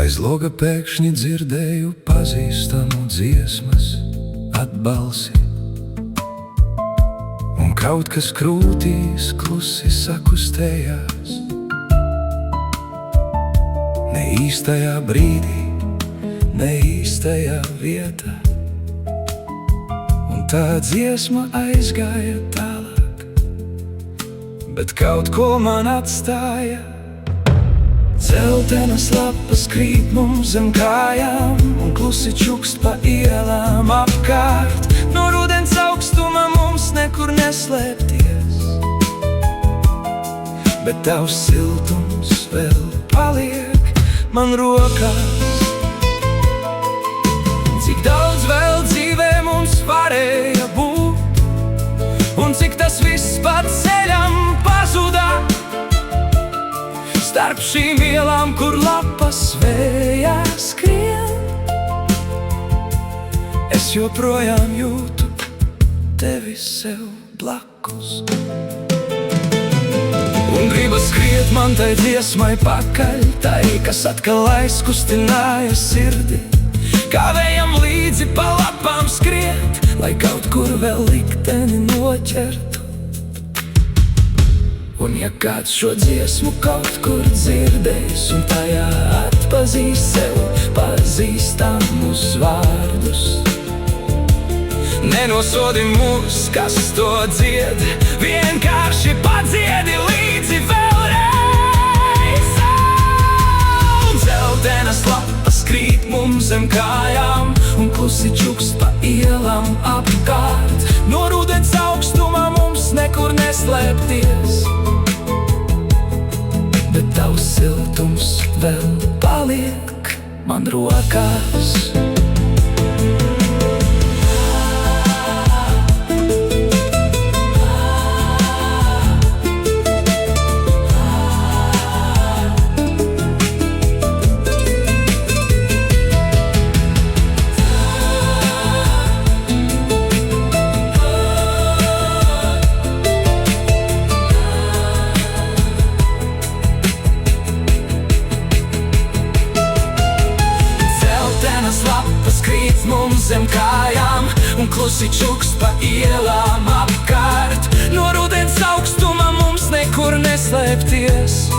Aiz loga pēkšņi dzirdēju pazīstamu dziesmas atbalsi, un kaut kas krūtīs klusi sakustējās. Ne īstajā brīdī, ne īstajā vietā, un tā dziesma aizgāja tālāk, bet kaut ko man atstāja. Dzeltenas lapas krīt mums zem kājām, un klusi čukst pa ielām apkārt. No rudens augstuma mums nekur neslēpties, bet tavs siltums vēl paliek man rokās. Cik daudz vēl dzīvē mums varēja būt, un cik tas viss pa ceļam pazudā. Starp šīm ielām, kur lapas vējā skrien, es joprojām jūtu tevi sev blakus. Un gribas skriet man tai dziesmai pakaļ, tai, kas atkal aizkustināja sirdi. Kā vējam līdzi pa lapām skriet, lai kaut kur vēl likteni noķertu. Un ja kāds šo dziesmu kaut kur dzirdējis, un tajā atpazīs sev pazīstamus vārdus, nenosodi mūs, kas to dzied, vienkārši padziedi līdzi vēlreiz. Dzeltenas lapas krīt mums zem kājām, un klusi čukst pa ielām apkārt. No rudens augstuma mums nekur neslēpties, bet tavs siltums vēl paliek man rokās. Lapas krīt mums zem kājām, un klusi čukst pa ielām apkārt. No rudens augstuma mums nekur neslēpties,